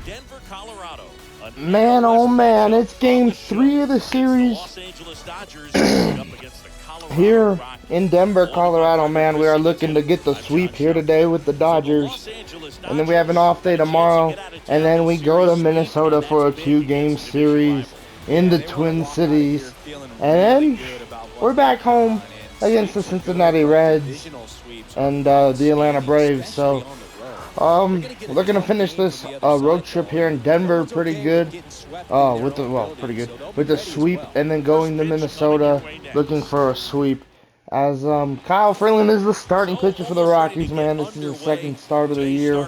Denver, Colorado. Man, oh man, it's game 3 of the series here in Denver, Colorado. Man, we are looking to get the sweep here today with the Dodgers. And then we have an off day tomorrow. And then we go to Minnesota for a 2-game series in the Twin Cities. And then we're back home against the Cincinnati Reds and the Atlanta Braves. So we're looking to finish this road trip here in Denver pretty good. Pretty good with the sweep, and then going to Minnesota looking for a sweep. As Kyle Freeland is the starting pitcher for the Rockies, man. This is his second start of the year,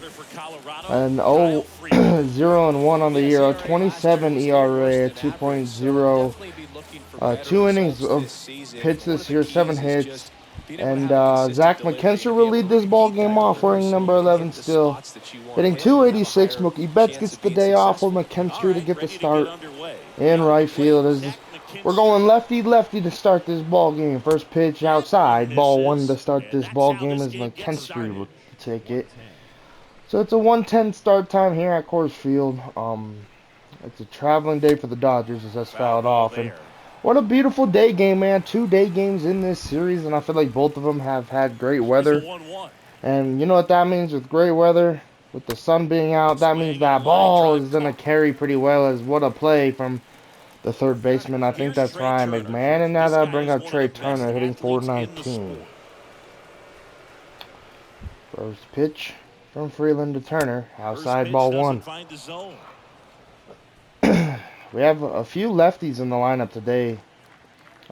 and 0-1 on the year, a 27 ERA, a 2.0, 2 innings of pitch this year, 7 hits. And Zach McKenster will lead this ball game off wearing number 11 still. Hitting 286, Mookie Betts gets the day off for McKenster to get the start in right field. As we're going lefty-lefty to start this ball game. First pitch outside, ball 1 to start this ball game as McKenster will take it. So it's a 1:10 start time here at Coors Field. It's a traveling day for the Dodgers as that's fouled off. And what a beautiful day game, man. 2 day games in this series, and I feel like both of them have had great weather. And you know what that means with great weather? With the sun being out, that means that ball is going to carry pretty well. As what a play from the third baseman. I think that's Ryan McMahon. And now that'll bring up Trey Turner hitting 419. First pitch from Freeland to Turner. Outside ball 1. We have a few lefties in the lineup today.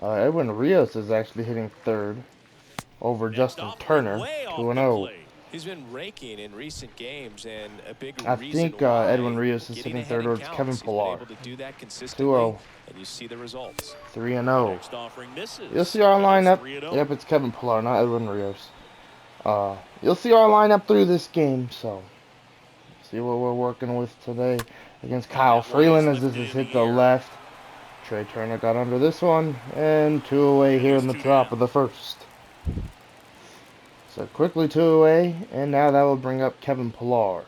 Edwin Rios is actually hitting third over Justin Turner, 2-0. He's been raking in recent games, and a big I reason think why Edwin Rios is hitting third, or it's Kevin Pillar. 2-0. And you see the results. 3-0. You'll see our lineup. Yep, it's Kevin Pillar, not Edwin Rios. You'll see our lineup through this game, so see what we're working with today against Kyle Freeland as this is hit the left. Trey Turner got under this one, and 2 away here in the top of the first. So quickly 2 away, and now that will bring up Kevin Pillar.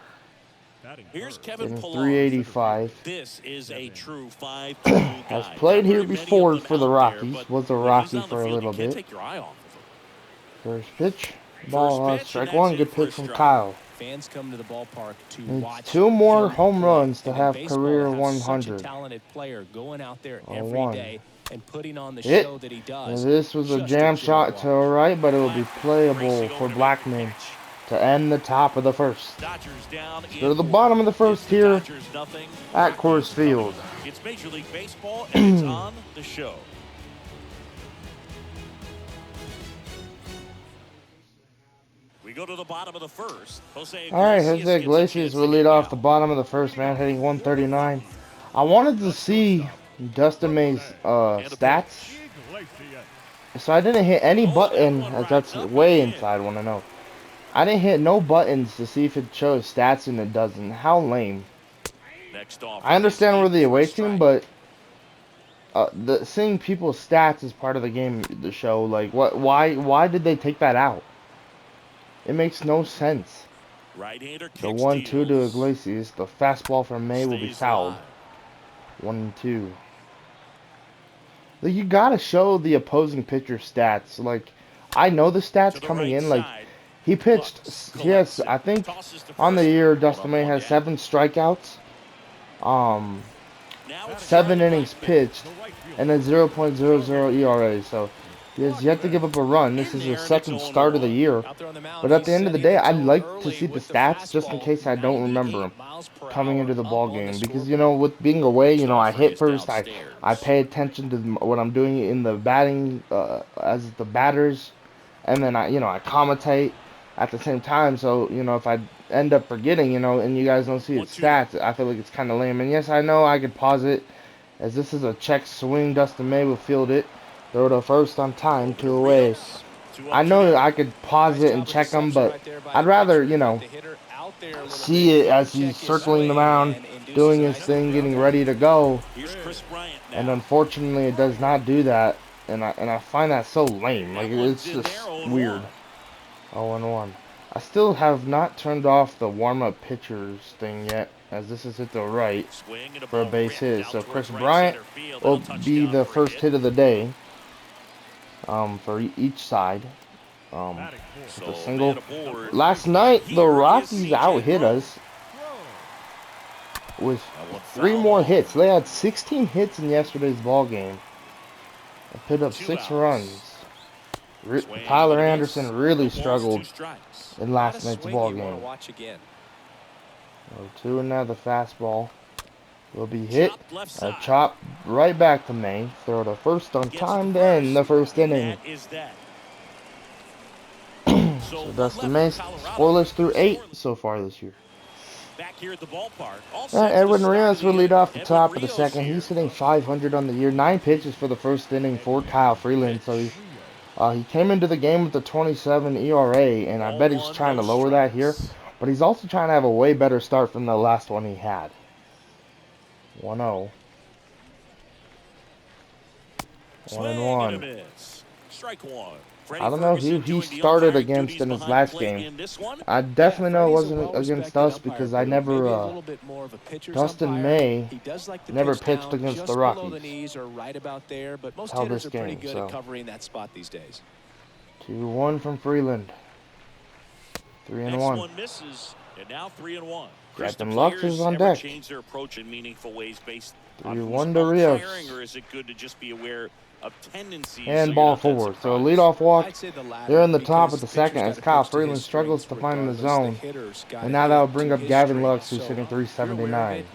Here's Kevin Pillar. 385. This is a true 5-2 Has played here before for the Rockies. Was a Rocky for a little bit. First pitch. Ball strike 1. Good pitch from Kyle. Fans come to the ballpark to watch 2 more home runs to have career 100. Talented player going out there every day and putting on the hit. Show that he does. And this was a jam shot to the right, but it will be playable for Blackman to end the top of the first. Go to the bottom of the first here at Coors Field. It's Major League Baseball, and it's on the show. We go to the bottom of the first. Alright, Jose Iglesias will lead off the bottom of the first, man, hitting 139. I wanted to see Dustin May's stats, so I didn't hit any button, as that's way inside, want to know. I didn't hit no buttons to see if it shows stats, and it doesn't. How lame. I understand we're the away team, but seeing people's stats is part of the game, the show. Like, why did they take that out? It makes no sense. The 1-2 to Iglesias. The fastball from May will be fouled. 1-2. Like, you gotta show the opposing pitcher stats. Like, I know the stats coming in. Like, he pitched. He has, I think, on the year, Dustin May has 7 strikeouts, 7 innings pitched, and a 0.00 ERA. So he has yet to give up a run. This is his second start of the year. But at the end of the day, I'd like to see the stats just in case I don't remember them coming into the ball game. Because, you know, with being away, you know, I hit first. I pay attention to what I'm doing in the batting as the batters. And then I commentate at the same time. So, you know, if I end up forgetting, you know, and you guys don't see his stats, I feel like it's kind of lame. And yes, I know I could pause it, as this is a check swing. Dustin May will field it. Throw to first on time, 2 away. I know I could pause it and check him, but I'd rather, you know, see it as he's circling the mound, doing his thing, getting ready to go. And unfortunately, it does not do that, and I find that so lame. Like, it's just weird. 0-1. I still have not turned off the warm-up pitchers thing yet. as this is hit to right Swing and a for a ball base ripped hit. out So Chris towards right Bryant center field. will That'll touch be down the for a first hit of the day for each side. With So a a single. man aboard. Last night, the Here is Rockies CJ out-hit Cron. us with That one 3 fouled more off. hits. They had 16 hits in yesterday's ball game. They put up 2 6 outs. runs. Swing Tyler and a Anderson miss. really No balls, 2 struggled strikes. in Not last a night's swing ball you want to game. watch again. 0-2, and now the fastball will be hit. Chopped left A side. chop right back to May. Throw to first on Gets time to to end the first and inning. that is that. So one Dustin left May for Colorado. scoreless through 8 so far this year. Back here at the ballpark. All All set right, for the Edwin start Rios of will the lead inning. off the Edwin top of the Rios second. here. He's hitting 500 on the year. 9 pitches for the first inning for Kyle Freeland. So he came into the game with a 27 ERA, and I bet he's trying to lower that here. But he's also trying to have a way better start from the last one he had. 1-0. 1-1. Strike one. I don't know who he started against in his last game. I definitely know it wasn't against us because I never, Dustin May never pitched against the Rockies. How this game, so 2-1 from Freeland. 3-1. Misses, and now 3-1. Captain Lux is on deck. Change their approach in meaningful ways based 3-1 to Rios. or is it good to just be aware of tendencies? And ball four. So a leadoff walk here in the top of the second as Kyle Freeland struggles to find the zone. And now that will bring up Gavin Lux, who's hitting 379.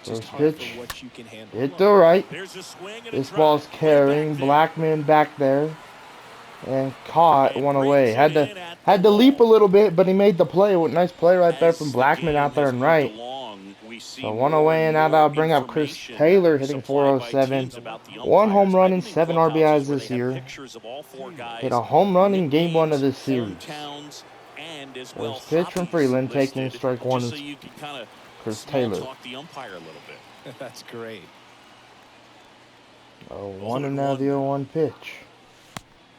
First pitch, hit to right. This ball's carrying. Blackman back there. And caught one away. Had to leap a little bit, but he made the play. Nice play right there from Blackman out there and right. So one away, and now that'll bring up Chris Taylor hitting 407. 1 home run and 7 RBIs this year. Hit a home run in game 1 of this series. First pitch from Freeland, taking strike 1 is Chris Taylor. That's great. 0-1, and now the 0-1 pitch.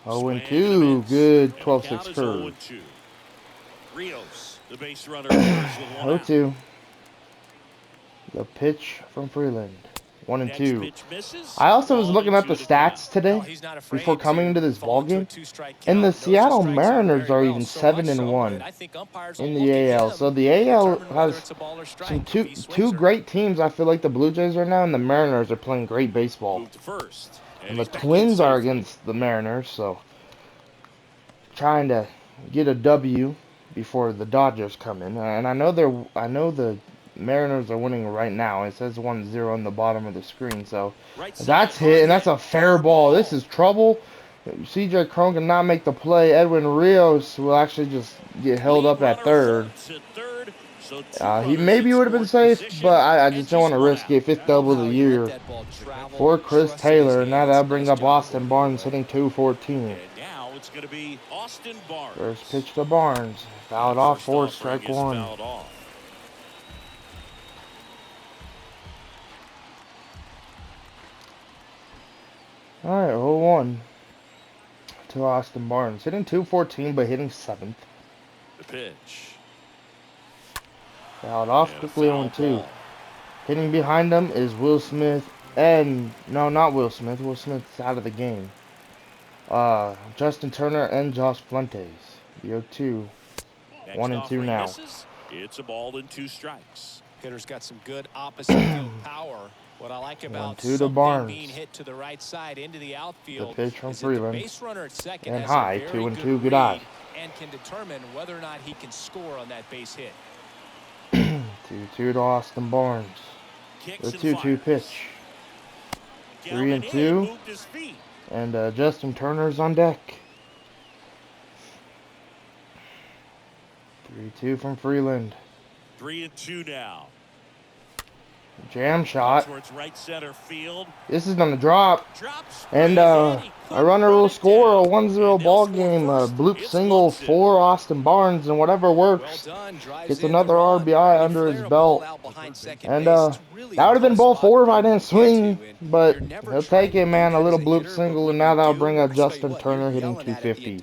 0-2, good 12-6 curve. 0-2. The pitch from Freeland. 1-2. I also was looking at the stats today before coming into this ball game, and the Seattle Mariners are even 7-1 in the AL. So the AL has some two great teams. I feel like the Blue Jays right now, and the Mariners are playing great baseball. And the Twins are against the Mariners, so trying to get a W before the Dodgers come in. And I know the Mariners are winning right now. It says 1-0 on the bottom of the screen. So that's hit, and that's a fair ball. This is trouble. CJ Cron cannot make the play. Edwin Rios will actually just get held up at third. He maybe would have been safe, but I just don't want to risk it. 5th double of the year for Chris Taylor. Now that'll bring up Austin Barnes hitting 214. It's going to be Austin Barnes. First pitch to Barnes. Fouled off for strike 1. All right, 0-1 to Austin Barnes. Hitting 214, but hitting 7th. The pitch. Fouled off quickly 0-2. Hitting behind him is Will Smith and... No, not Will Smith. Will Smith's out of the game. Justin Turner and Josh Fuentes. 0-2. 1-2 now. It's a ball and 2 strikes. Hitter's got some good opposite field power. What I like about something being hit to the right side into the outfield, the pitch from is that the Freeland. base runner at second And has high, a very 2-2, good eye. And can determine whether or not he can score on that base hit. 2-2 to Austin Barnes. The 2-2 pitch. 3-2. And Justin Turner's on deck. 3-2 from Freeland. 3-2 now. Jam shot. Right center field. This is gonna drop. And a runner will score a 1-0 ball game. A bloop single for Austin Barnes, and whatever works. Gets another RBI under his belt. And that would have been ball 4 if I didn't swing, but he'll take it, man. A little bloop single, and now that'll bring up Justin Turner hitting 250.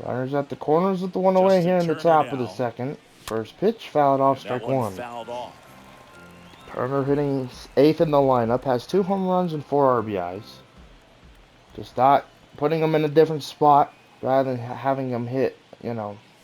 Runners at the corners with the 1 away here in the top of the second. First pitch, fouled off, And that strike one one. fouled off. Turner hitting 8th in the lineup, has 2 home runs and 4 RBIs. Just not putting him in a different spot rather than having him hit,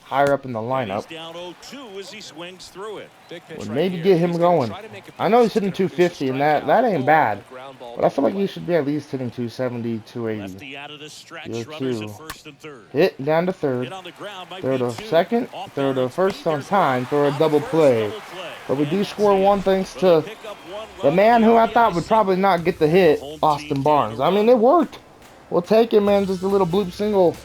higher up in the And he's lineup. down 0-2 as he swings through it. Big pitch Would right maybe here. get him He's gonna going. try to make a I know he's pitch hitting that's gonna produce a 250, and that strikeout ain't or bad. a ground ball But I feel like double he play. should be at least hitting 270, 280. Lefty out of the stretch, 0-2. runners at first and third. Hit down to Hit third. on the ground might Throw be to two. second. Off Throw to balance first beat, on there's time. one. Throw a On double first, play. double play. But we And do that's score in. one thanks So they to pick up one the run man on who the I thought RBI would probably single. not get the hit, The home Austin team Barnes. getting a I mean, run. it worked. We'll take it, man. Just a little bloop single.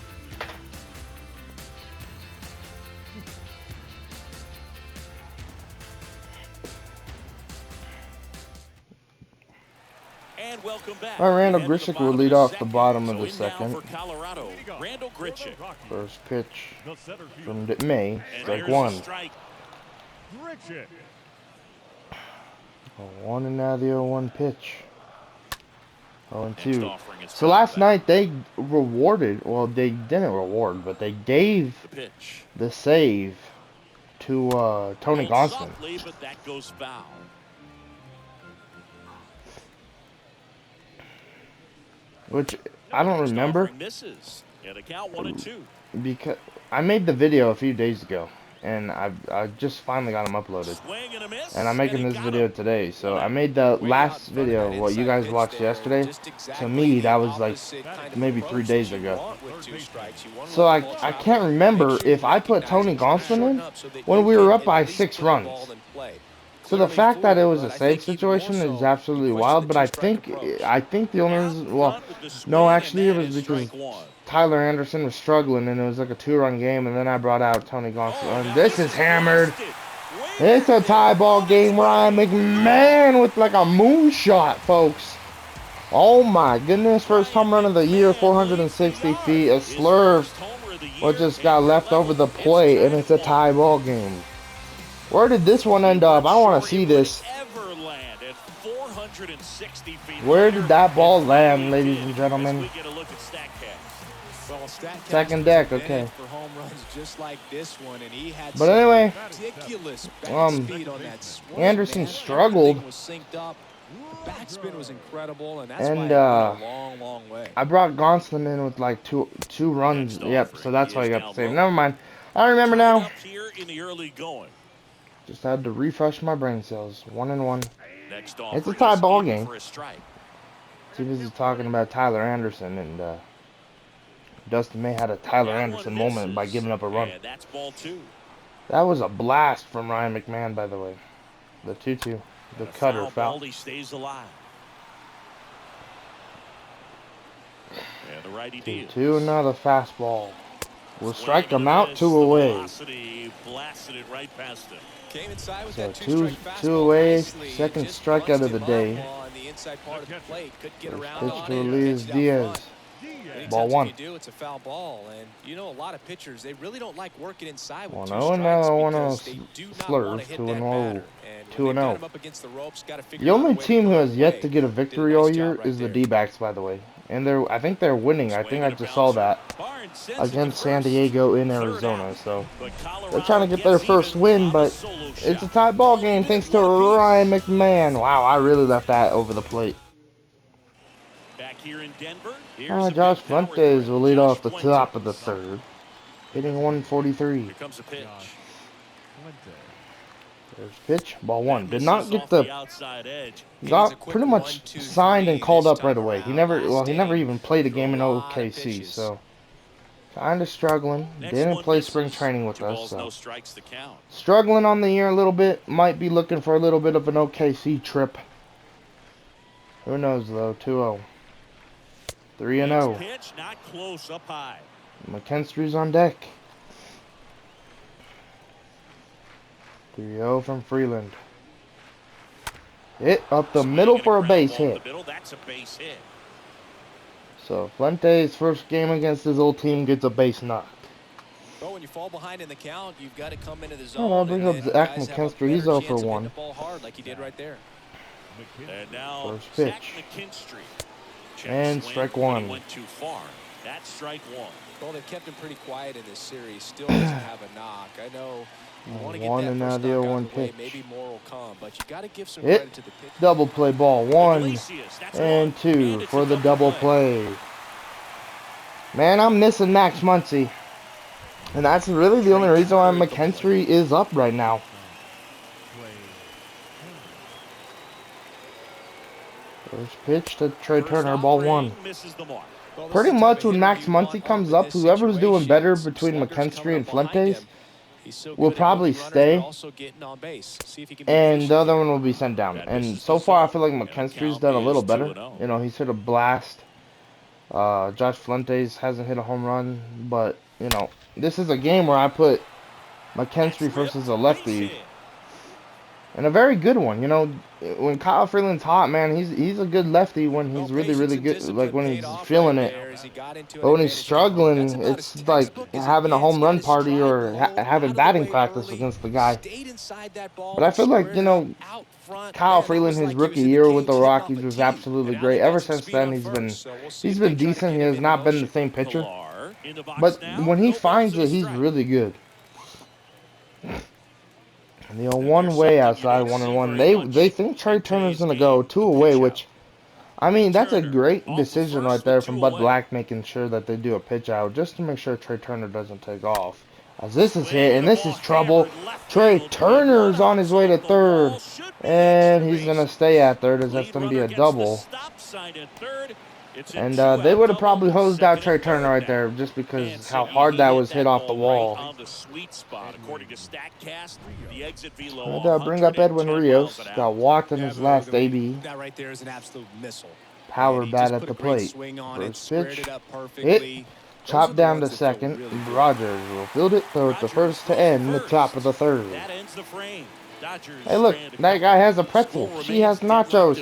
And welcome back. All right, Randall We head to Grichuk will bottom lead the off the second. bottom of So the in now second. for Colorado, Randall Grichuk. First pitch from May. And Strike here's one. the strike. A 1 and now the 0-1 pitch. Next 0-2. offering is So last fouled back. night they rewarded, well, they didn't reward, but they gave The pitch. the save to Tony Pulled Gonsolin. softly, but that goes foul. Which I don't Next remember offering misses. And a count 1-2. because I made the video a few days ago, and I just finally got them uploaded. Swing and a miss. And I'm making and he this got video him. today. So One I out. made the Way out last in front of video, that what you inside guys pitch watched there, yesterday. just To exactly me, the that was like opposite kind of maybe approach 3 days that you ago. want with 2 strikes. You want So to I let the ball can't travel. remember Make sure if you I put recognize Tony it, try to Gonsolin shorten in up so that when you we were can up at by least 6 put the runs. ball in play. So the Clearly fact that it fooled, was but a I safe think even more situation is so, absolutely you wild. question But the I two-strike think approach. the only Out reason, well, front with the swing, no, and actually it that was is because strike one. Tyler Anderson was struggling and it was like a 2-run game, and then I brought out Tony Oh, Gonsolin. now This is hammered. blasted. It's a tie ball game. Ryan McMahon with like a moonshot, folks. Oh my goodness, first home run of the year, 460 feet, a slurve, what just got left over the plate, and it's a tie ball game. Where did this one end up? I want to see this. Where did that ball land, ladies and gentlemen? Well, Second deck, okay. For home runs just like this one, and he had But anyway, ridiculous bat speed on that swing, Anderson man. struggled. Everything was synced up. The backspin was incredible, and that's And, why it went a long, long way. I brought Gonsolin in with like two runs. Yep, so that's why I got the save. Never mind. I remember now. Just had to refresh my brain cells. 1-1. It's a tie ball game. Too busy talking about Tyler Anderson, and Dustin May had a Tyler Anderson moment by giving up a run. That was a blast from Ryan McMahon, by the way. The 2-2. The cutter foul. He stays alive. And the righty deals. 2-2, and now the fastball. We'll strike him out, 2 away. Blasted it right past him. Came inside with So that two two-strike away, nicely, second just strikeout bunched of the him day. up on the inside part of the plate. Couldn't get around Pitch on to it, Elias catch it out Diaz. front. Many Ball times one. If you do, it's a foul ball, and you know a lot of pitchers, they really don't like working inside with 1-0, and now I want to slurve. 2-0. 2-0. The only team who has yet to get a victory all year is the D-backs, by the way. And I think they're winning. I think I just saw that against San Diego in Arizona. So they're trying to get their first win, but it's a tie ball game thanks to Ryan McMahon. Wow, I really left that over the plate. Back here in Denver. Josh Fuentes will lead off the top of the third, hitting 143. Here comes a pitch. There's pitch, ball one. Did not get the outside edge. got pretty much signed and called up right away. He never even played a game in OKC, so kind of struggling. Didn't play spring training with us, so struggling on the year a little bit. Might be looking for a little bit of an OKC trip. Who knows though? 2-0. 3-0. Pitch not close, up high. McKinstry's on deck. 3-0 from Freeland. Hit up the middle for a base hit. That's a base hit. So Fuentes' first game against his old team gets a base knock. But when you fall behind in the count, you've got to come into the zone. Oh, I'll bring up Zach McKinstry. He's 0 for 1. Hard like he did right there. And now first pitch. And strike one. Went too far. That's strike one. Well, they've kept him pretty quiet in this series. Still doesn't have a knock. I know You want to get 1 that and now first the knock out 0-1 of the way. pitch. Maybe more will come, but you got to give some Hit. credit to the pitch. Double play ball. 1 Iglesias, that's and one. 2 And it's for a the double play. Man, I'm missing Max Muncy. And that's really the only reason why McKinstry is up right now. First pitch to Trey Turner, ball 1. Well, this Pretty is the type much of when hitter Max you want Muncy comes in up, this whoever's doing better situation. Some between sluggers coming McKinstry up and behind Fuentes him. He's so will good at probably moving runners, but stay. also getting on base. See if he can be And patient the other here. one will be sent down. That And misses so the far, I zone, feel like and the McKinstry's count done a is little better. 2-0. You know, he's hit a blast. Josh Fuentes hasn't hit a home run. But, you know, this is a game where I put McKinstry versus a lefty. And a very good one. You know, when Kyle Freeland's hot, man, he's a good lefty when he's really good. Like when he's feeling it. But when he's struggling, it's like having a home run party or having batting practice against the guy. But I feel like, you know, Kyle Freeland, his rookie year with the Rockies was absolutely great. Ever since then, he's been decent. He has not been the same pitcher. But when he finds it, he's really good. And the 1 way outside, 1-1. They think Trey Turner's gonna go 2 away, which, I mean, that's a great decision right there from Bud Black, making sure that they do a pitch out just to make sure Trey Turner doesn't take off. As this is hit, and this is trouble. Trey Turner's on his way to third, and he's gonna stay at third as that's gonna be a double. And they would have probably hosed out Trey Turner right there just because how hard that was hit off the wall. And bring up Edwin Rios. Got walked in his last AB. That right there is an absolute missile. Power bat at the plate. First pitch. Hit. Chop down to second. Rogers will field it. Throw it to first to end the top of the third. Hey, look. That guy has a pretzel. She has nachos.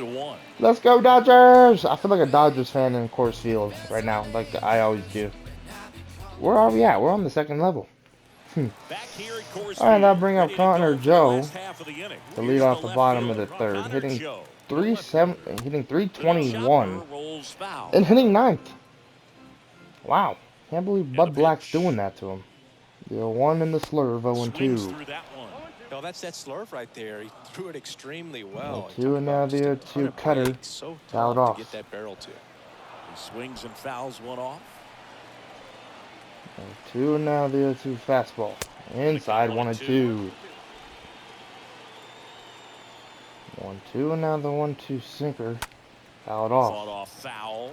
Let's go, Dodgers! I feel like a Dodgers fan in Coors Field right now, like I always do. Where are we at? We're on the second level. Alright, that'll bring up Connor Joe to lead off the bottom of the third, hitting 321 and hitting ninth. Wow, can't believe Bud Black's doing that to him. The 0-1 in the slurve, 0-2. Well, that's that slurve right there. He threw it extremely well. 0-2, and now the 0-2 cutter fouled off. Get that barrel to. He swings and fouls one off. 0-2, and now the 0-2 fastball. Inside, 1-2. 1-2, and now the 1-2 sinker. Fouled off. Foul.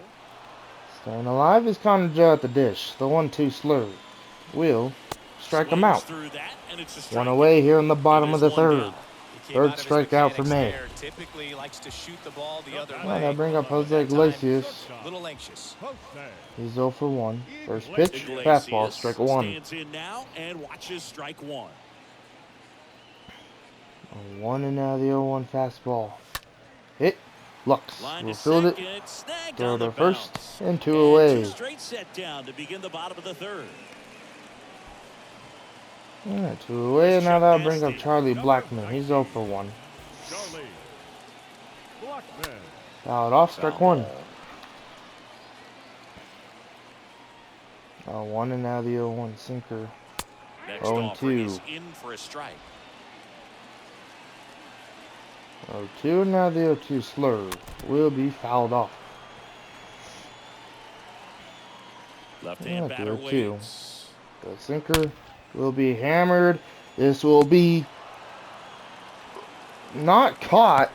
Staying alive is Connor Joe at the dish. The 1-2 slurve will strike him out. 1 away here in the bottom of the third. Third strikeout for me. Typically likes to shoot the ball the other way. Well, I bring up Jose Iglesias. Little anxious. He's 0 for 1. First pitch, fastball, strike 1. Stands in now and watches strike 1. 1 and now the 0-1 fastball. Hit. Lux will field it. Throw to first and 2 away. Straight set down to begin the bottom of the third. Yeah, 2 away, and now that'll bring up Charlie Blackmon. He's 0 for 1. Fouled off, strike 1. 1 and now the 0-1 sinker. 0-2. In for a strike. 0-2, and now the 0-2 slurve will be fouled off. Left-hand batter waits. The sinker will be hammered. This will be not caught,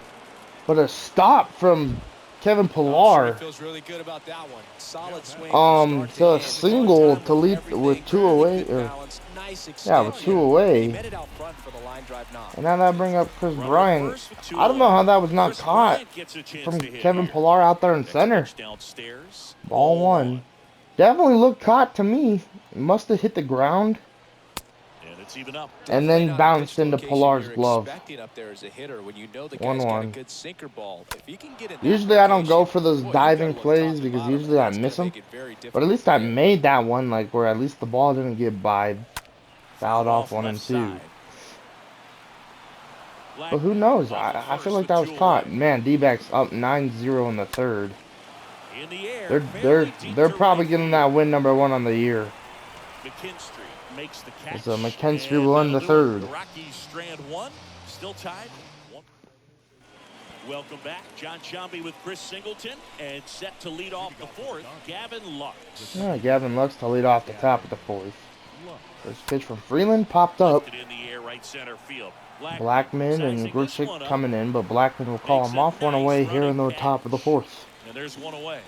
but a stop from Kevin Pillar. Feels really good about that one. Solid swing. To a single to lead with 2 away. With 2 away. And now that bring up Chris Bryant. I don't know how that was not caught from Kevin Pillar out there in center. Ball 1. Definitely looked caught to me. It must have hit the ground. And then bounced into Pillar's glove. 1-1. Usually I don't go for those diving plays because usually I miss them. But at least I made that one, like where at least the ball didn't get by. Fouled off 1-2. But who knows? I feel like that was caught. Man, D-backs up 9-0 in the third. They're probably getting that win number 1 on the year. makes the catch. It's a McKenzie And will end the third. The Rockies strand one, still tied. Welcome back, John Sciambi with Chris Singleton, and set to lead off the fourth, Gavin Lux. Yeah, Gavin Lux to lead off the top of the fourth. First pitch from Freeland popped up. In the air, right center field. Blackman and Grichuk coming in, but Blackman will call him off one away here in the top of the fourth. And there's one away.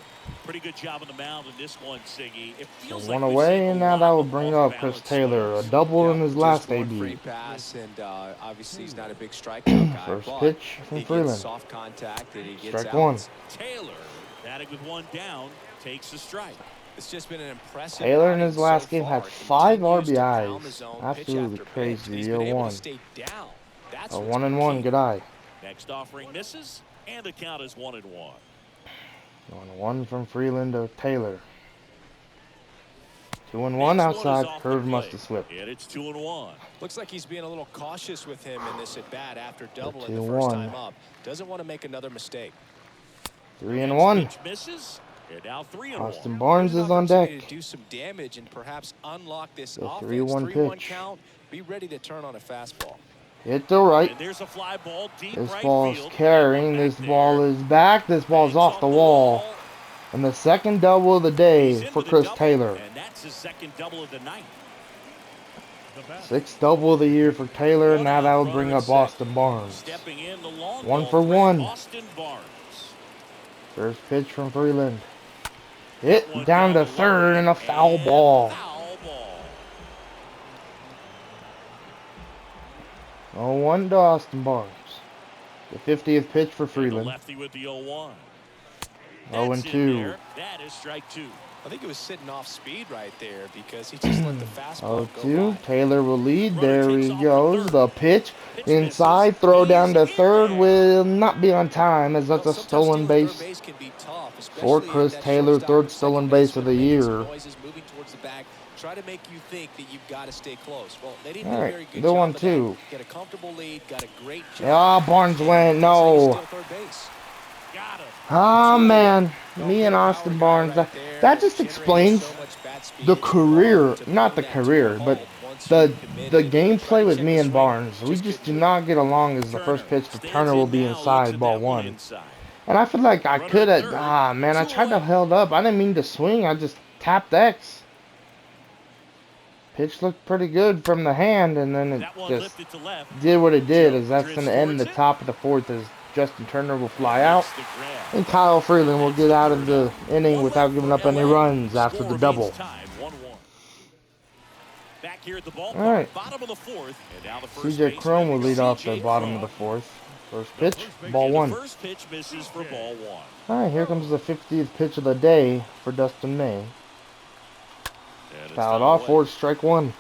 Pretty good job on the mound in this one, Siggy. It feels So like one away, and now that will bring up Chris Taylor, a double in his last AB. Obviously he's not a big strikeout guy. First pitch from Freeland. Soft contact and he gets Strike out. one. Taylor, batting with one down, takes the strike. It's just been an impressive. Taylor in his last game had 5 RBIs. Absolutely crazy. 0-1. A 1-1. Good eye. Next offering misses, and the count is 1-1. 1-1 from Freeland to Taylor. 2-1 outside. Curve must have slipped. And it's 2-1. Looks like he's being a little cautious with him in this at bat after doubling the first time up. Doesn't want to make another mistake. 3-1. Misses. And now 3-1. Austin Barnes is on deck. To do some damage and perhaps unlock this The offense. 3-1 pitch. Count. Be ready to turn on a fastball. Hit the right. And there's a fly ball deep This right ball is field. carrying. This ball is back. This ball is off the wall. And the second double of the day for Chris Taylor. And that's his second double of the night. 6th double of the year for Taylor. Now that will bring up Austin Barnes. Stepping in the long 1 ball for 1. Austin Barnes. First pitch from Freeland. Hit down to third and a foul ball. 0-1 to Austin Barnes. The 50th pitch for Freeland. Lefty with the 0-1. 0-2. That is strike 2. I think it was sitting off speed right there because he just let the fastball go 0-2. by. Taylor will lead. There he goes. The pitch inside. Throw down to third will not be on time as that's a stolen base for Chris Taylor. 3rd stolen base of the year. Try to make you think that you've got to stay close. Well, they didn't All do a right, very good the job 1-2. Get a comfortable lead, got a great job. Ah, Barnes went. No. Ah, man. Me and Austin Barnes. That just explains the career, not the career, but the gameplay with me and Barnes. We just do not get along as the first pitch to Turner will be inside, ball 1. And I feel like I could have, man, I tried to held up. I didn't mean to swing. I just tapped X. Pitch looked pretty good from the hand, and then it just did what it did, as that's going to end the top of the 4th as Justin Turner will fly out. And Kyle Freeland will get out of the inning without giving up any runs after the double. Alright. CJ Chrome will lead off the bottom of the 4th. First pitch, ball 1. Alright, here comes the 50th pitch of the day for Dustin May. Fouled off, 4th, strike 1.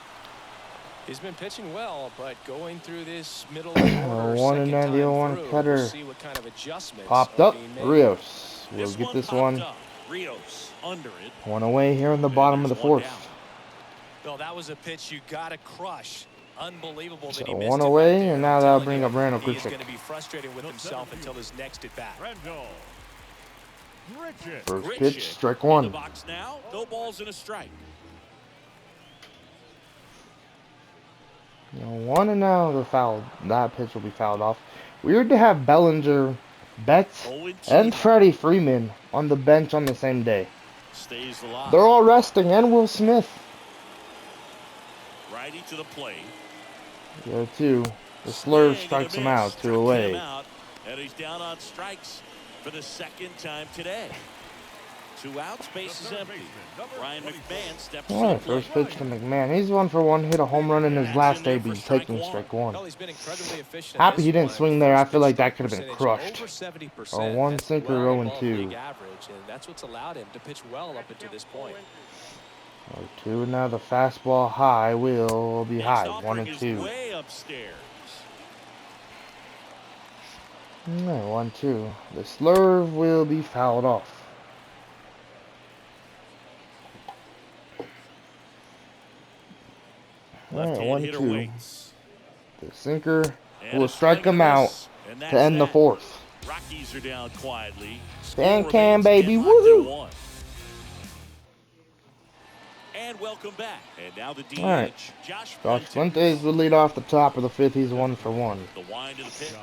He's been pitching well, but going through this middle of the order, 1-1 cutter. we'll see what kind of adjustments Popped up, Rios will get this one. Rios under it. 1 away here in the bottom of the 4th. Well, that was a pitch you got to crush. Unbelievable So that he missed 1 it away, right there. and now that'll bring up Randall He's Grichuk. going to be frustrated with himself until his next at bat. First pitch, strike 1. The box now, no balls and a strike. 1 and now the foul. That pitch will be fouled off. Weird to have Bellinger, Betts, and Freddie Freeman on the bench on the same day. Stays alive. They're all resting, and Will Smith. Righty to the plate. 0-2. The slur strikes him out. 2 away. And he's down on strikes for the 2nd time today. 2 outs, base is empty. Ryan McMahon steps All right, first pitch to McMahon. He's 1 for 1. Hit a home run in his last AB, taking strike 1. Happy he didn't swing there. I feel like that could have been crushed. A 1 sinker, 0-2. That's what's allowed him to pitch well up until this point. 0-2, and now the fastball high will be high. 1-2. Way upstairs. 1-2. The slurve will be fouled off. Alright, 1-2. The sinker will strike him out to end the 4th. Rockies are down quietly. Fan cam, baby. Woohoo! And welcome back. And now the DH, All right. Josh Fuentes will lead off the top of the 5th. He's 1 for 1. The wind of the pitch.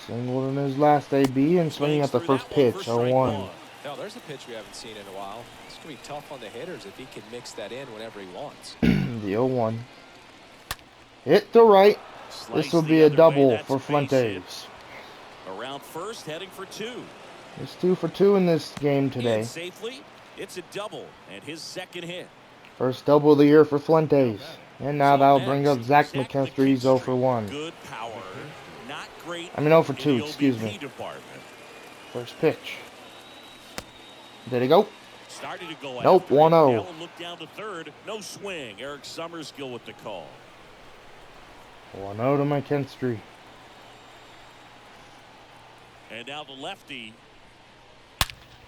Singled in his last AB and swinging at the first pitch. 0-1. Now, there's a pitch we haven't seen in a while. It's going to be tough on the hitters if he can mix that in whenever he wants. The 0-1. Hit to right. This will be a double for Fuentes. Around first, heading for 2. It's 2 for 2 in this game today. And safely, it's a double and his second hit. First double of the year for Fuentes. And now that'll bring up Zach McKinstry's 0 for 1. Good power. Not great. I mean 0 for 2, excuse me. First pitch. Did he go? Started to go nope, 1-0. Look down to third. No swing. Eric Summerskill with the call. 1-0 to McKinstry. And now the lefty.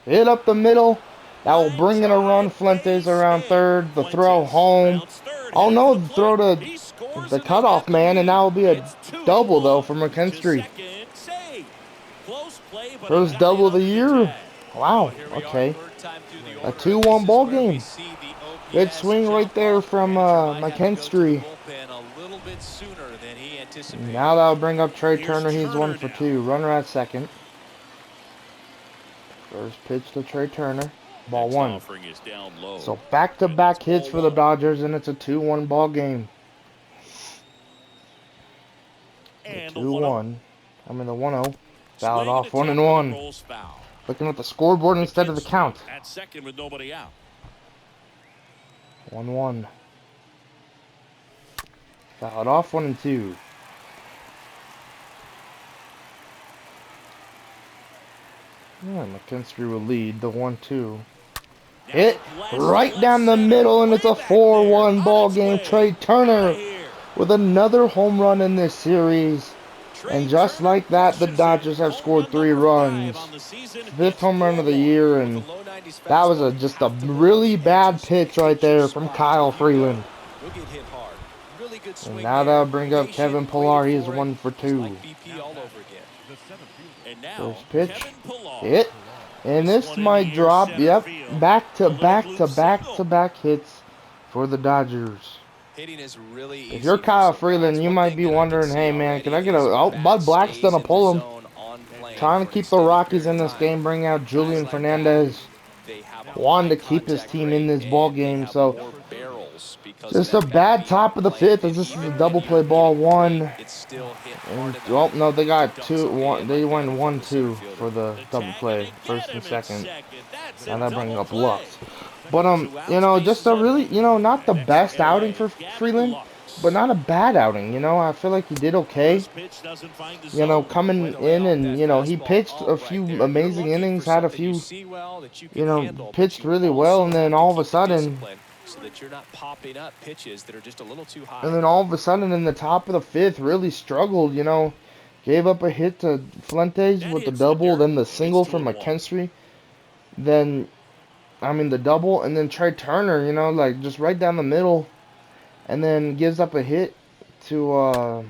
Hit up the middle. That will bring in a run. Fuentes around third. The throw home. Oh no, the throw to the cutoff man, and that will be a double though for McKinstry. First double of the year. Wow. Okay. A 2-1 ball game. Good swing right there from McKinstry. Now that'll bring up Trey Turner. He's 1 for 2. Runner at second. First pitch to Trey Turner. Ball 1. So back-to-back hits for the Dodgers, and it's a 2-1 ball game. The 2-1. I mean the 1-0. Fouled off 1-1. Looking at the scoreboard instead of the count. At second with nobody out. 1-1. Fouled off 1-2. Yeah, McKinstry will lead the 1-2. Hit right down the middle, and it's a 4-1 ball game. Trey Turner with another home run in this series. And just like that, the Dodgers have scored 3 runs. 5th home run of the year, and that was just a really bad pitch right there from Kyle Freeland. And now that'll bring up Kevin Pillar. He's 1 for 2. First pitch, hit, and this might drop. Yep, back-to-back hits for the Dodgers. If you're Kyle Freeland, you might be wondering, hey man, can I get a... Oh, Bud Black's gonna pull him. Trying to keep the Rockies in this game, bring out Julian Fernandez. Wanting to keep his team in this ball game, so just a bad top of the 5th as this is a double play ball 1. And, well, no, they got 2-1. They went 1-2 for the double play, first and second. And that brings up Lux. But you know, just a really, you know, not the best outing for Freeland, but not a bad outing. You know, I feel like he did okay. You know, coming in and, you know, he pitched a few amazing innings, had a few, you know, pitched really well, and then all of a sudden, and then all of a sudden in the top of the 5th really struggled, you know, gave up a hit to Fuentes with the double, then the single from McKinstry, then, I mean, the double, and then Trey Turner, you know, like just right down the middle, and then gives up a hit to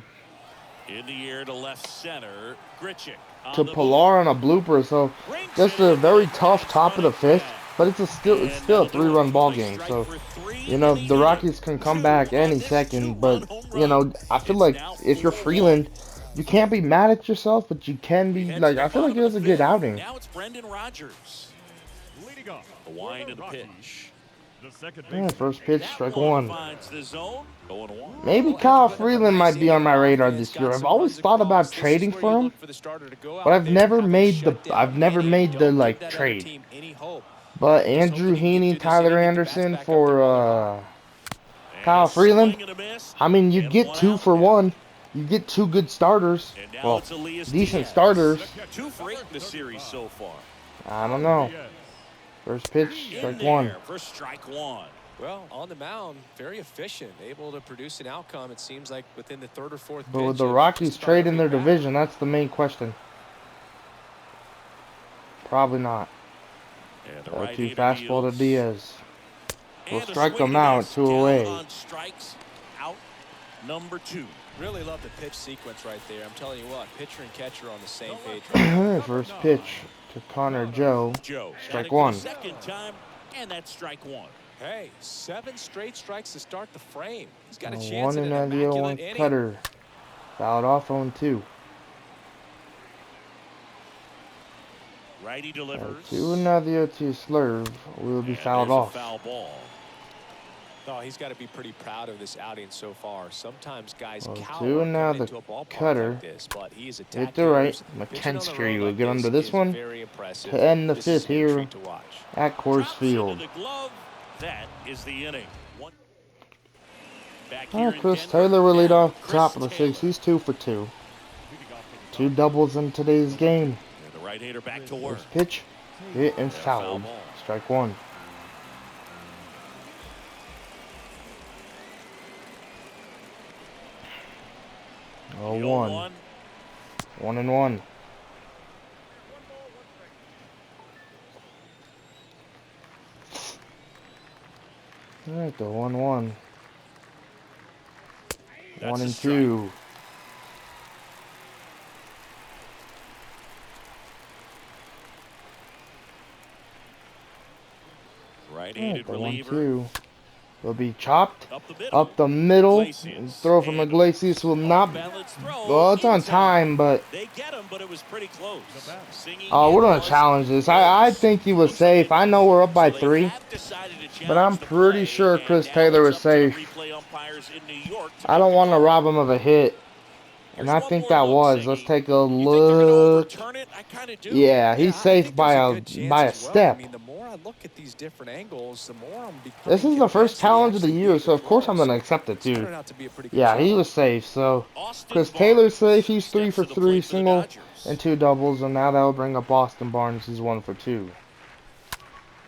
in the air to left center, Grichuk to Pillar on a blooper. So just a very tough top of the 5th, but it's still a 3-run ball game. So, you know, the Rockies can come back any second, but, you know, I feel like if you're Freeland, you can't be mad at yourself, but you can be, like, I feel like it was a good outing. Now it's Brendan Rodgers. The wind of the pitch. Yeah, first pitch, strike 1. Maybe Kyle Freeland might be on my radar this year. I've always thought about trading for him, but I've never made the like trade. But Andrew Heaney, Tyler Anderson for Kyle Freeland, I mean, you get 2 for 1. You get 2 good starters. Well, decent starters. 2 for 8 in the series so far. I don't know. First pitch, strike 1. For strike 1. Well, on the mound, very efficient, able to produce an outcome, it seems like, within the 3rd or 4th pitch. But with the Rockies trade in their division, that's the main question. Probably not. 2 fastball to Diaz. We'll strike them out at 2 away. Strikes out number 2. Really love the pitch sequence right there. I'm telling you what, pitcher and catcher on the same page. First pitch to Connor Joe. Strike 1. Second time, and that's strike 1. Hey, 7 straight strikes to start the frame. He's got a chance One at in an the immaculate 0-1 inning. cutter. Fouled off on 2. Righty delivers. 2 another to Slurve will be fouled off. Foul ball. Oh, he's got to be pretty proud of this outing so far. Sometimes guys cower 2 now coming the into a ballpark cutter. like this, but he is Hit attack the right. hitters. Pitching on the McKinstry road will like get under this is one very impressive. to end the This is 5th a here treat to watch. at Coors Drops Field. into the glove. That is the inning. Back Oh, here in Chris Denver, Taylor will lead now off top of the Taylor. 6th. He's 2 for 2. 2 doubles in today's game. And the right-hander back to work. First pitch, hit and fouled. Strike 1. Oh, 1. 1-1. All right, the 1-1. 1-2. Right-handed reliever. 1-2 will be chopped up the middle. Throw from Iglesias will not. Well, it's on time, but they get him, but it was pretty close. we're gonna challenge this. I think he was safe. I know we're up by 3, but I'm pretty sure Chris Taylor was safe. I don't want to rob him of a hit. And I think that was. Let's take a look. Yeah, he's safe by a step. I mean, the more I look at these different angles, the more I'm becoming This is the first challenge of the year, so of course I'm gonna accept it too. Yeah, he was safe. So Chris Taylor's safe. He's 3 for 3, single and 2 doubles, and now that will bring up Austin Barnes. He's 1 for 2.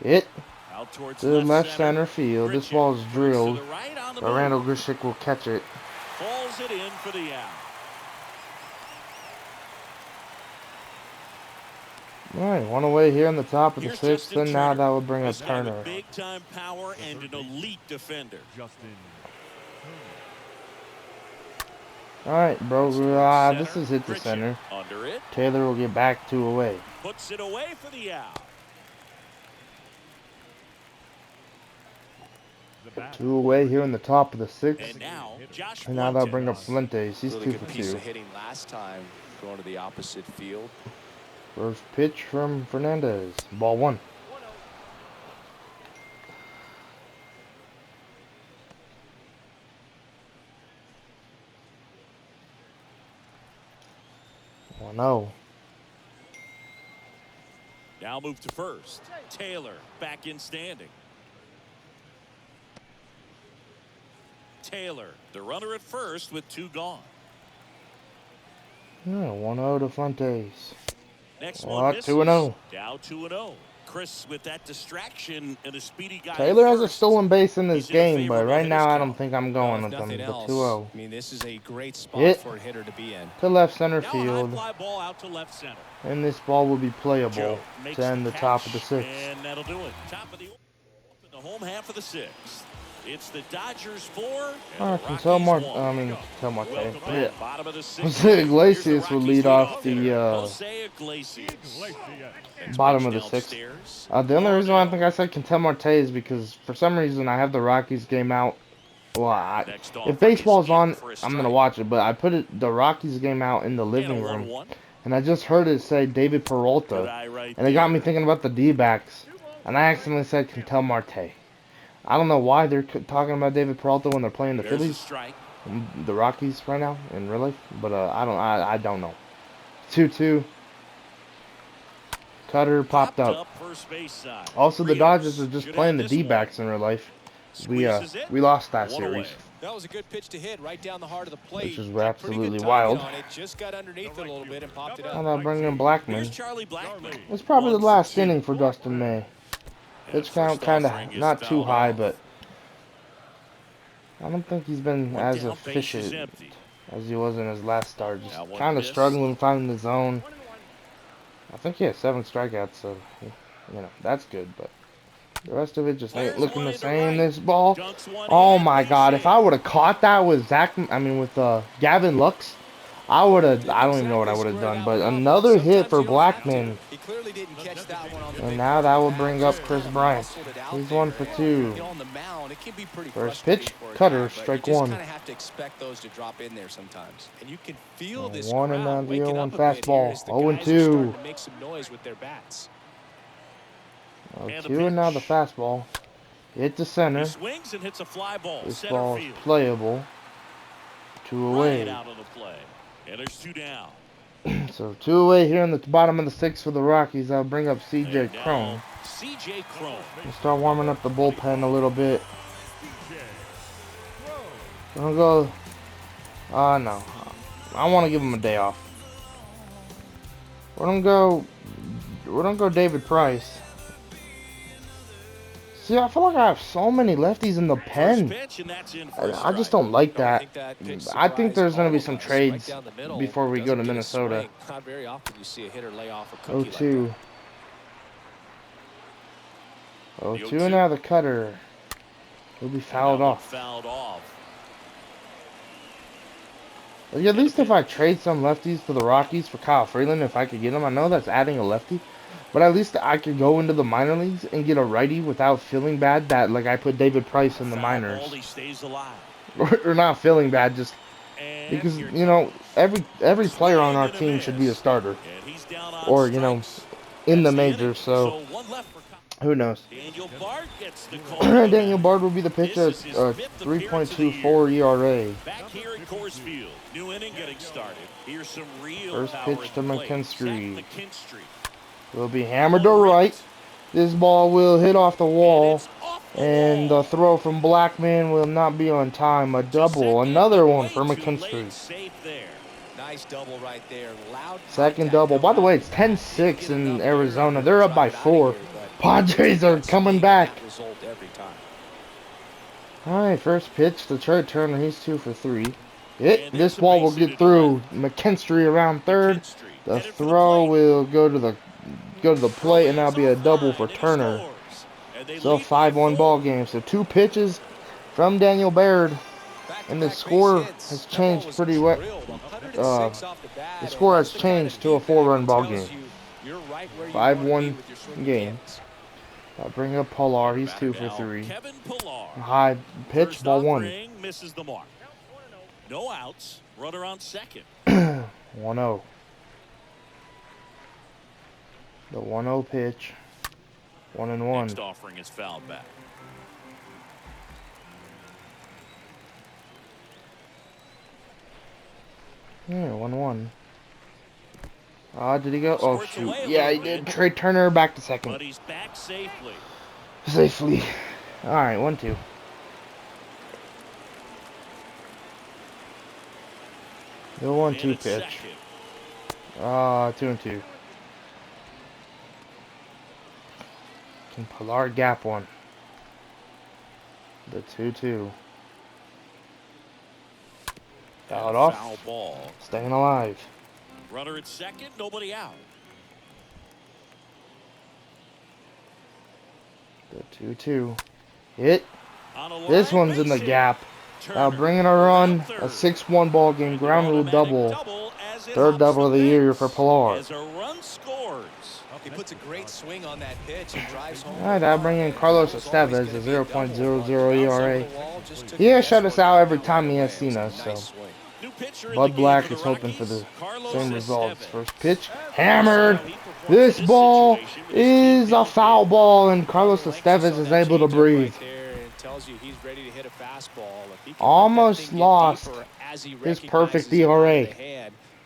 Hit to left center field. This ball is drilled, but Randall Grichuk will catch it. Falls it in for the out. Alright, 1 away here in the top of the 6th, and now that will bring up Turner. Big time power and an elite defender. Alright, bro, this is hit to center. Taylor will get back 2 away. Puts it away for the out. 2 away here in the top of the 6th. And now that'll bring up Fuentes. He's 2 for 2. Hitting last time, going to the opposite field. First pitch from Fernandez. Ball 1. Oh no. Now move to first. Taylor back in standing. Taylor, the runner at first with 2 gone. Yeah, 1-0 to Fuentes. Next one misses. 2-0. Down 2-0. Chris with that distraction and a speedy guy. Taylor has a stolen base in this game, but right now I don't think I'm going with him. The 2-0. I mean, this is a great spot for a hitter to be in. To left center field. Fly ball out to left center. And this ball will be playable to end the top of the 6th. And that'll do it. Top of the home half of the 6th. It's the Dodgers 4. Quintel Marte. Yeah. Jose Iglesias will lead off the bottom of the 6th. The only reason why I think I said Quintel Marte is because for some reason I have the Rockies game out. Well, if baseball's on, I'm gonna watch it. But I put the Rockies game out in the living room, and I just heard it say David Peralta, and it got me thinking about the D-backs, and I accidentally said Quintel Marte. I don't know why they're talking about David Peralta when they're playing the Phillies, the Rockies right now in real life. But I don't know. 2-2. Cutter popped up. Also, the Dodgers are just playing the D-backs in real life. We lost that series. That was a good pitch to hit right down the heart of the plate. Which is absolutely wild. Just got underneath it a little bit and popped it up. How about bringing in Blackman? It's probably the last inning for Dustin May. Pitch count kind of not too high, but I don't think he's been as efficient as he was in his last start. Just kind of struggling finding the zone. I think he has 7 strikeouts, so you know that's good. But the rest of it just ain't looking the same. This ball, oh my God! If I would have caught that with Gavin Lux, I don't even know what I would have done, but another hit for Blackman. He clearly didn't catch that one on the And big now part that of will the bat, bring up just Chris kind of Bryant. muscled it out He's there. 1 for 2. You know, on the mound, it can be pretty First frustrating pitch, for a cutter, guy, strike but you just 1. kind of have to expect those to drop in there sometimes. And you can feel this 1 and now crowd the waking 0-1 up a bit here fastball. as the 0 guys are starting 2. to make some noise with their bats. 0 2 and now the fastball. Hit to center. He swings and hits a fly ball. This Center ball is field. playable. 2 away. Right out of the play. And there's 2 down. So 2 away here in the bottom of the 6th for the Rockies. I'll bring up C.J. Cron. C.J. Cron. We'll start warming up the bullpen a little bit. We'll go. No. I want to give him a day off. We're gonna go David Price. See, I feel like I have so many lefties in the pen. I just don't like that. I think there's going to be some trades before we go to Minnesota. Not very often you see a hitter lay off a cookie 0-2. 0-2 and now the cutter. He'll be fouled off. At least if I trade some lefties to the Rockies for Kyle Freeland, if I could get him, I know that's adding a lefty. But at least I could go into the minor leagues and get a righty without feeling bad that, like, I put David Price in the minors. Or not feeling bad, just because, you know, every player on our team should be a starter. Or, you know, in the majors, so who knows. Daniel Bard will be the pitcher at 3.24 ERA. Back here at Coors Field, new inning getting started. Here's some real first pitch to McKinstry. Will be hammered to right. This ball will hit off the wall. And the throw from Blackman will not be on time. A double. Another one for McKinstry. Nice double right there. Loud second double. By the way, it's 10-6 in Arizona. They're up by 4. Padres are coming back. Alright, first pitch to Trey Turner. He's 2 for 3. This ball will get through. McKinstry around third. The throw will go to the plate, and that'll be a double for Turner. So 5-1 ball game. So 2 pitches from Daniel Baird, and the score has changed pretty well. The score has changed to a 4-run ball game. 5-1 game. I'll bring up Pilar. He's 2 for 3. High pitch, ball 1. Misses the mark. No outs. Runner on second. 1-0. The 1-0 pitch. 1-1. Next offering is fouled back. Yeah, 1-1. Did he go? Oh, shoot. Yeah, he did. Trey Turner back to second. But he's back safely. Safely. Alright, 1-2. The 1-2 pitch. 2-2. Can Pilar gap one? The 2-2. Fouled off. Foul ball. Staying alive. Runner at second, nobody out. The 2-2. Hit. This one's in the gap. Now bringing a run. A 6-1 ball game. Ground rule double. Third double of the year for Pilar. As a run scores. He puts a great swing on that pitch and drives home. Alright, I'll bring in Carlos Estevez, a 0.00 ERA. He has shut us out every time he has seen us, so Bud Black is hoping for the same results. First pitch, hammered. This ball is a foul ball, and Carlos Estevez is able to breathe. Almost lost his perfect ERA.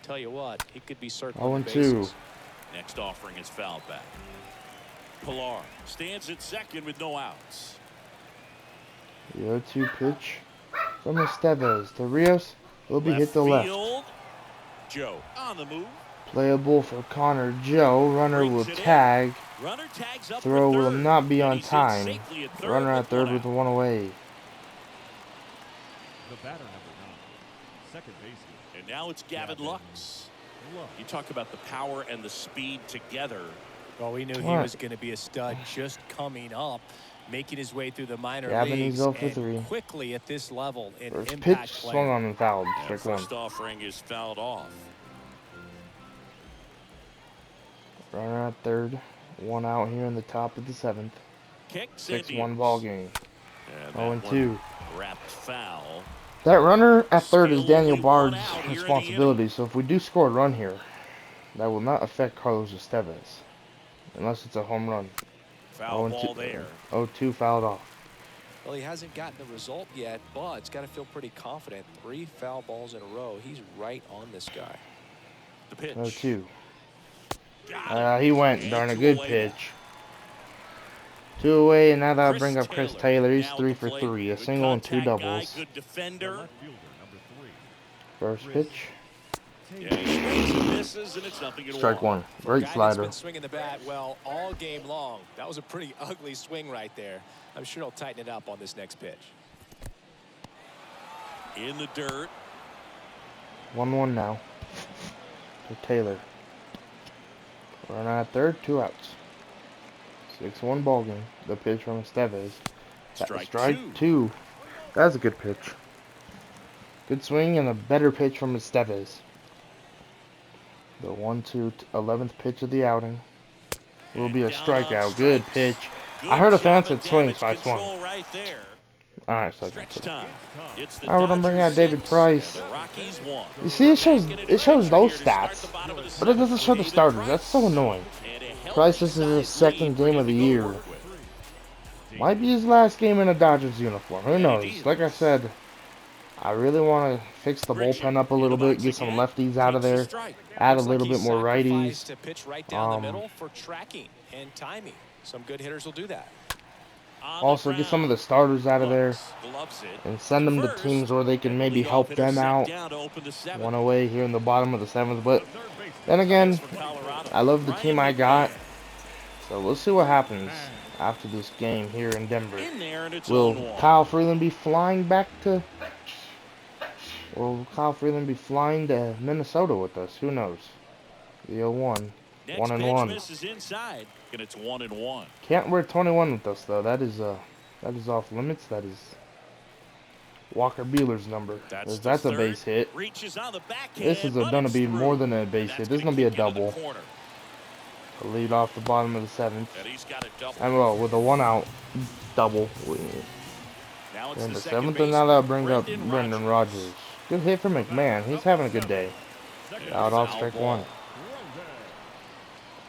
Tell you what, he could be circling 0-2. Next offering is fouled back. Pilar stands at second with no outs. The 0-2 pitch from Estevez to Rios will be hit to left. Joe on the move. Playable for Connor Joe. Runner will tag. Throw will not be on time. Runner at third with 1 away. The batter number 9, second baseman. And now it's Gavin Lux. You talk about the power and the speed together. Well, we knew he was going to be a stud just coming up, making his way through the minor leagues, he's 0 for and 3. quickly at this level an First impact pitch, player. swung on and fouled. Strike one. First offering is fouled off. Runner at third. 1 out here in the top of the 7th. Kicks 6-1 ball game. And 0-2. Wrapped foul. That runner at third is Still Daniel only one Bard's out here in the responsibility. So if we do score a run here, that will not affect Carlos Estevez. Unless it's a home run. Foul ball there. 0-2 fouled off. Well, he hasn't gotten the result yet, but he's got to feel pretty confident. 3 foul balls in a row. He's right on this guy. The pitch. 0-2. He went. Darn a good pitch. 2 away, and now that'll bring up Chris Taylor. He's 3 for 3. A single and 2 doubles. Good defender. First pitch. Yeah, he swings and misses, and it's nothing at all. Strike one. Great slider. Been swinging the bat well all game long. That was a pretty ugly swing right there. I'm sure he'll tighten it up on this next pitch. In the dirt. 1-1 now. To Taylor. Runner at third, 2 outs. 6-1 ball game. The pitch from Estevez. Strike two. That's a good pitch. Good swing and a better pitch from Estevez. The 1-2 11th pitch of the outing will be a strikeout. Good pitch. I heard a fan said swing, so I swung. Alright, so I would bring out David Price. You see, it shows those stats, but it doesn't show the starters. That's so annoying. Price, this is his 2nd game of the year. Might be his last game in a Dodgers uniform. Who knows? Like I said, I really want to fix the bullpen up a little bit, get some lefties out of there, add a little bit more righties. Some good hitters will do that. Also, get some of the starters out of there and send them to teams where they can maybe help them out. 1 away here in the bottom of the 7th. But then again, I love the team I got. So we'll see what happens after this game here in Denver. Will Kyle Freeland be flying back to... Or will Kyle Freeland be flying to Minnesota with us? Who knows? The 0-1. 1-1. And it's 1-1. Can't wear 21 with us though. That is off limits. That is Walker Buehler's number. That's a base hit. This is gonna be more than a base hit. This is gonna be a double. A lead off the bottom of the 7th. And well, with a 1 out double in the 7th, and now that'll bring up Brendan Rodgers. Good hit for McMahon. He's having a good day. Out off strike 1.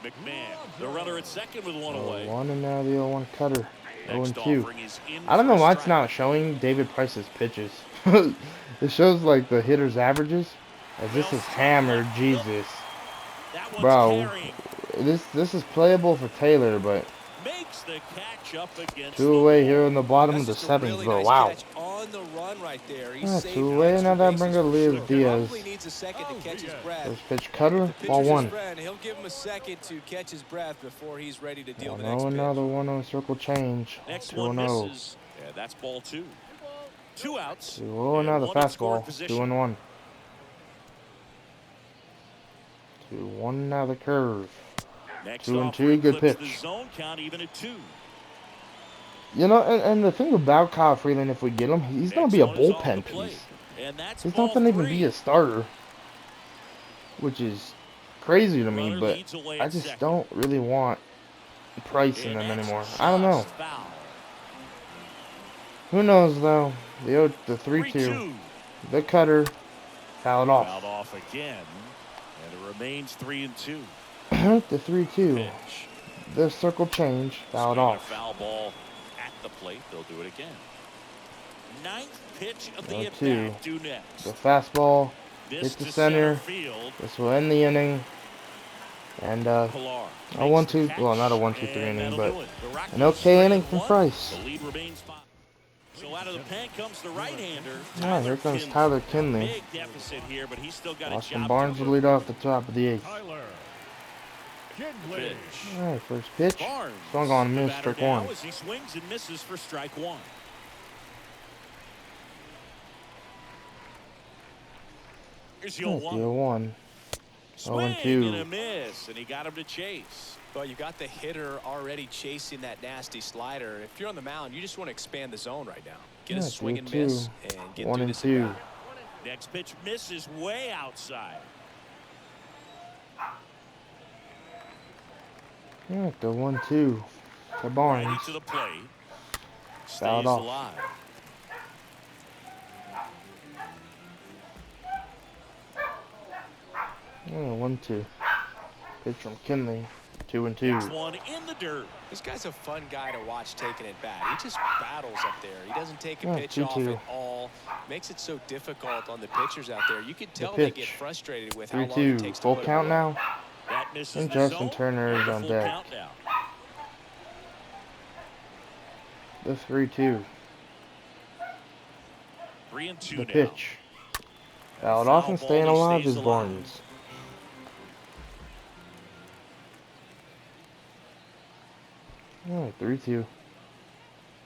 McMahon, the runner at second with 1 away. 1 and now the 0-1 cutter. 0-2. I don't know why it's not showing David Price's pitches. It shows like the hitter's averages. As this is hammered, Jesus. Bro, this is playable for Taylor, but makes the catch up against 2 away here in the bottom of the 7th, bro. Wow. On the run right there. 2 away, now that brings up Leo Diaz. First pitch cutter, ball 1. He'll give him a second to catch his breath before he's ready to deal the 1-0, next pitch. another 1-0 circle change. 2-0. Yeah, that's ball 2. 2 outs. 2-0, now the fastball. 2-1. 2-1, now the curve. 2-2, good pitch. Zone count even at 2. You know, and the thing about Kyle Freeland, if we get him, he's going to be a bullpen piece. He's not going to even be a starter, which is crazy to me, but I just don't really want Price in them anymore. I don't know. Who knows, though? The 3-2. The cutter fouled off. Fouled off again, and it remains 3-2. The 3-2. The circle change fouled off. Foul ball at the plate. They'll do it again. 9th pitch of the at-bat due next. The fastball hits the center. This will end the inning. And a 1-2. Well, not a 1-2-3 inning, but an okay inning from Price. The lead remains 5. So out of the pen comes the right-hander. Ah, here comes Tyler Kinley. Big deficit here, but he's still got Austin Barnes will lead off the top of the 8th. Alright, first pitch. Swung on, missed, strike 1. He swings and misses for strike 1. Here's the 0-1. Swing 0-2. and a miss, and he got him to chase. Well, you got the hitter already chasing that nasty slider. If you're on the mound, you just want to expand the zone right now. Get a swing and miss and get through this at bat. Next pitch misses way outside. Yeah, the 1-2 to Barnes. Righty to the plate. Fouled Stays off. alive. Yeah, 1-2. Pitch from Kinley. 2-2. Next one in the dirt. This guy's a fun guy to watch taking at bat. He just battles up there. He doesn't take a Yeah, pitch 2-2. off at all. Makes it so difficult on the pitchers out there. You can tell The they pitch. get frustrated with how long it 3-2. takes to Full put it count away. now. That misses And the Justin zone. Turner is And a on full deck. count now. The 3-2. 3-2 The now. pitch. Fouled off and Foul staying ball, he alive stays is alive. Barnes. Alright, 3-2.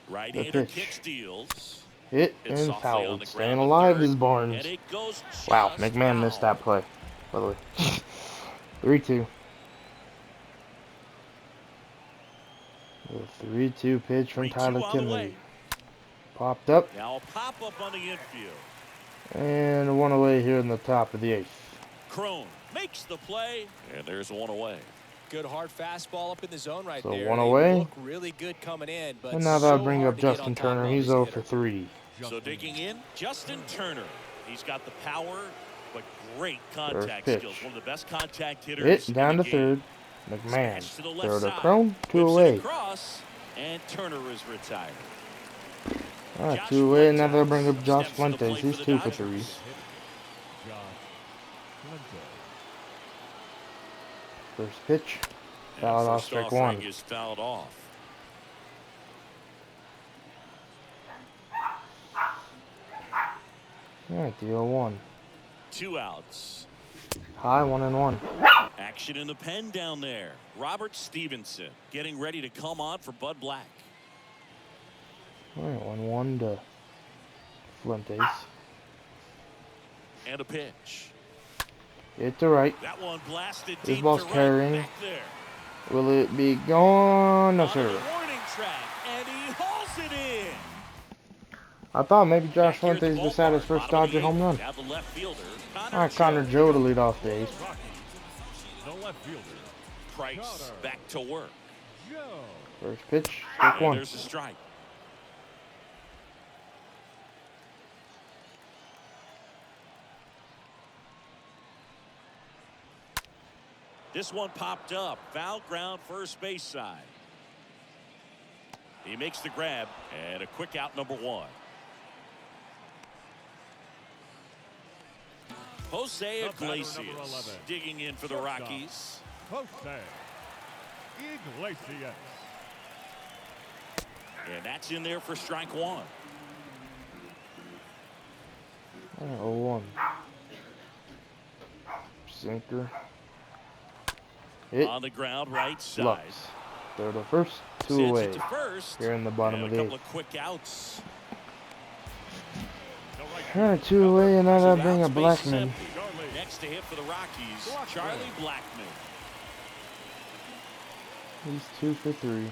Right-hander pitch. kick steals. Hit It's and softly on fouled. the Staying ground to alive third, is Barnes. And it goes Wow, just McMahon missed foul. that play, by the way. 3-2. The 3-2 pitch from 3-2 Tyler on the way. Kinley. Popped up Now a pop-up on the infield. and one away here in the top of the 8th. Crone makes the play, and there's one away. Good hard fastball up in the zone right So there. one They away. look really good coming in, but And now that'll so bring hard up to get Justin on top Turner. of He's as a 0 hitter. for 3. So digging in, Justin Turner. He's got the power, but great First contact pitch. skills. One of the best contact hitters. Hit in down the to game. third. McMahon. Smash to the left Throw to side. Crone. 2 Whips it away. across, and Turner is retired. Alright, Josh 2 away. And now Fuentes they'll bring up Josh steps to the Fuentes. plate He's for the 2 for Dodgers. 3. Josh Fuentes. First pitch. And Fouled off, first strike offering 1. is fouled off. Alright, the 0-1. 2 outs. High 1-1. Action in the pen down there. Robert Stevenson getting ready to come on for Bud Black. Alright, 1-1 to Fuentes. And a pitch. Hit to right. That one blasted This deep ball's to right. carrying. Back there. Will it be gone? No, On the sir. warning track, and he hauls it in. I thought maybe Josh Back here at the Fuentes just had his ballpark, first bottom of Dodger the home eighth. run. Now the left fielder, Alright, Connor Joe to lead off the 8th. Rockies. The left fielder, Price Connor back to work. Joe. First pitch, strike And 1. there's a strike. This one popped up. Foul ground, first base side. He makes the grab, and a quick out, number 1. Jose The batter, number Iglesias 11. digging in for the Shortstop. Rockies. Jose Iglesias. And that's in there for strike 1. 0-1. Sinker. Hit. On the ground, right side. Lux. Throw to first, 2 Sends away. it to first. Here in the bottom And of a the couple 8th. of quick outs. The right Alright, 2 away, and now they'll Two bring outs, up base is Blackman. empty. Charlie. Next to hit for the Rockies, Blackman. Charlie Blackman. He's 2 for 3.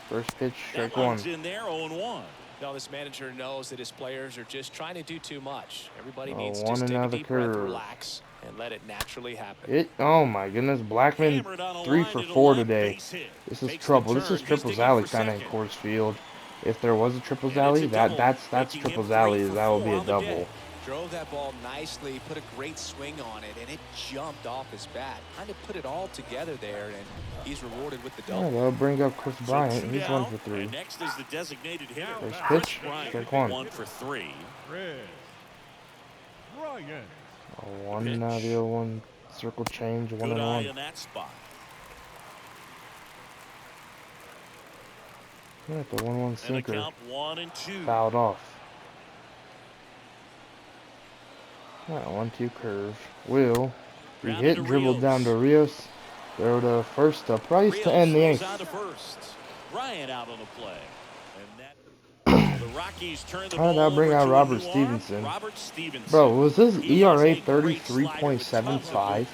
First pitch, That strike 1. one's in there, 0-1. Now this manager knows that his players are just trying to do too much. Everybody Oh, needs to one just take a another deep breath, curve. relax, and let it naturally happen. Hit. Oh my goodness, Blackman Hammered on a 3 line for to the 4 left, today. base hit. This is Makes the trouble. This turn. is He's Triples digging Alley for kind of in second. Coors Field. If there was a Triples And it's Alley, a double, that's making him Triples 3 Alley. for That would 4 be a on the double. day. Drove that ball nicely, put a great swing on it, and it jumped off his bat. Kind of put it all together there, and he's rewarded with the Yeah, double. they'll bring up Chris So Bryant. 2 He's down, 1 for 3. And next is the designated hitter. First Chris pitch, Bryant, strike 1. 1 for 3. Chris Bryant. 0-1, now the 0-1 circle change, 1 Good and eye 1. in that spot. Yeah, the 1-1 And a sinker count 1-2. fouled off. Yeah, 1-2 curve. Will be Grounded hit, to dribbled Rios. down to Rios. Throw to first to Price Rios to end the goes 8th. on to first. Bryant out on the play. And that the Rockies turn the Alright, ball now bring over out to a Robert new arm. Stevenson. Robert Stevenson. Bro, was his He has ERA a great slider that comes with 33.75? movement.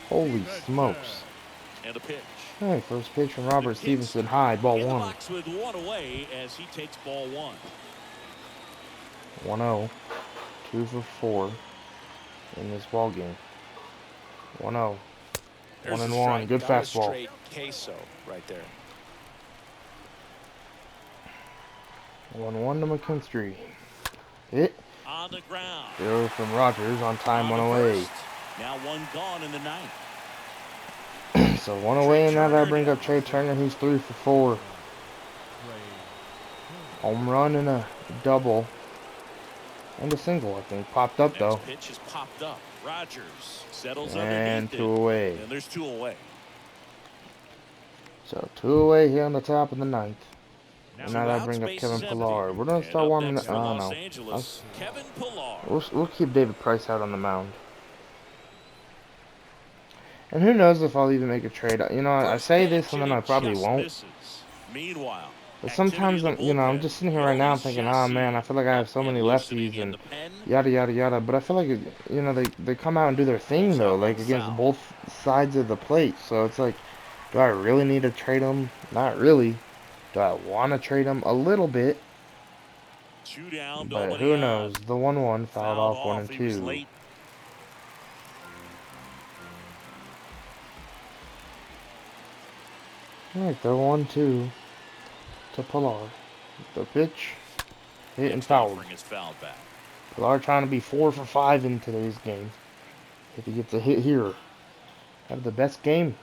Holy smokes. And a pitch. Hey, first pitch from Robert Stevenson. High, ball In the 1. box with one away as he takes ball 1. 1-0. 2 for 4 in this ball game. 1-0. 1-1. Good That was fastball. straight queso right there. 1-1 to McKinstry. Hit. On the ground. Throw from Rogers on time, On 1 the away. first. Now one gone in the ninth. So 1 away, and now that brings up Trey Turner, who's 3 for 4. Home run and a double. And a single, I think. Popped up, though. Next pitch is popped up. Rogers settles And underneath 2 it. away. And there's 2 away. So 2 away here on the top of the ninth. And now that Outs, brings up bases Kevin empty. Pillar. We're going to And start up warming next up. for Oh, Los no. Angeles, Kevin Pillar. We'll keep David Price out on the mound. And who knows if I'll even make a trade. You know, I say this and then I probably won't. Meanwhile, But sometimes, I'm just sitting here right now thinking, oh man, I feel like I have so many lefties and yada yada yada. But I feel like, they come out and do their thing though, like against both sides of the plate. So it's like, do I really need to trade them? Not really. Do I want to trade them? A little bit. 2 down, But who knows? The 1-1 fouled off 1 and 2. Alright, they're 1-2 to Pilar. The pitch, hit and fouled. Pilar trying to be 4 for 5 in today's game. If he gets a hit here, have the best game.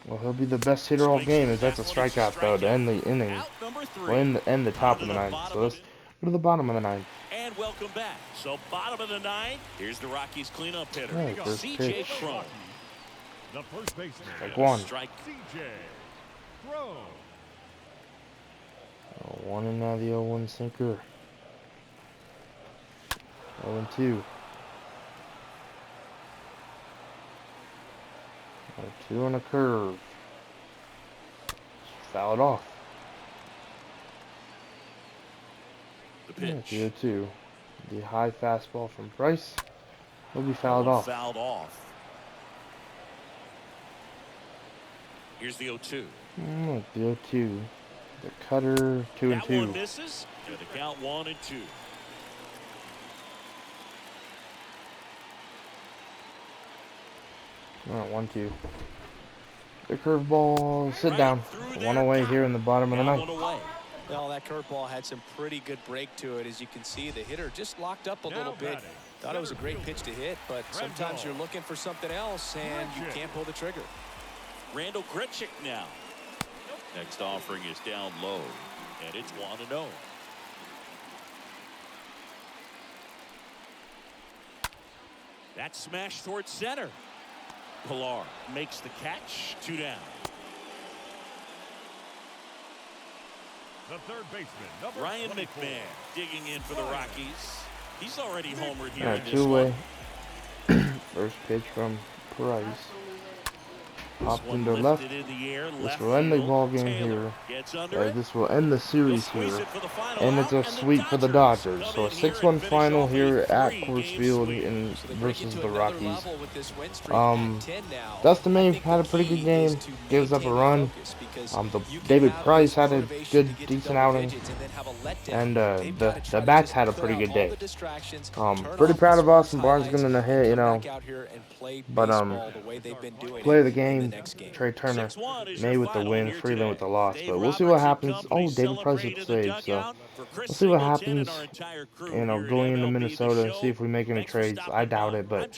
Well, he'll be the best hitter all game, as that's a strikeout though to end the inning. Well, end the top of the ninth. So let's go to the bottom of the ninth. And welcome back. So bottom of the ninth, here's the Rockies cleanup hitter, Right, first CJ pitch. Cron. The first baseman. Strike 1. Strike. CJ Cron. 1 and now the 0-1 sinker. 0-2. 2 on a curve. Fouled off. The pitch. 0-2. The high fastball from Price will be fouled off. Fouled off. Here's the 0-2. The 0-2. The cutter, 2 and 2. That one misses. And the count 1 and 2. Alright, 1-2. The curveball, sit down. 1 away here in the bottom of the ninth. Well, that curveball had some pretty good break to it. As you can see, the hitter just locked up a little bit. Thought it was a great pitch to hit, but sometimes you're looking for something else and you can't pull the trigger. Randall Grichuk now. Next offering is down low, and it's 1-0. That smash towards center. Pilar makes the catch. 2 down. The third baseman, Ryan 24. McMahon digging in for the Rockies. He's already homered here in this 2 one. away. First pitch from Price. Popped into left. This will end the ball game here. This will end the series here. And it's a sweep for the Dodgers. So a 6-1 final here at Coors Field versus the Rockies. Dustin May had a pretty good game. Gives up a run. David Price had a good, decent outing. And the bats had a pretty good day. Pretty proud of Austin Barnes getting a hit, But play of the game, Trey Turner, May with the win, Freeland with the loss. But we'll see what happens. Oh, David Price with the save. So we'll see what happens, going into Minnesota and see if we make any trades. I doubt it, but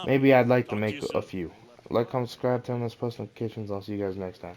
maybe I'd like to make a few. Like, comment, subscribe, turn on those post notifications. I'll see you guys next time.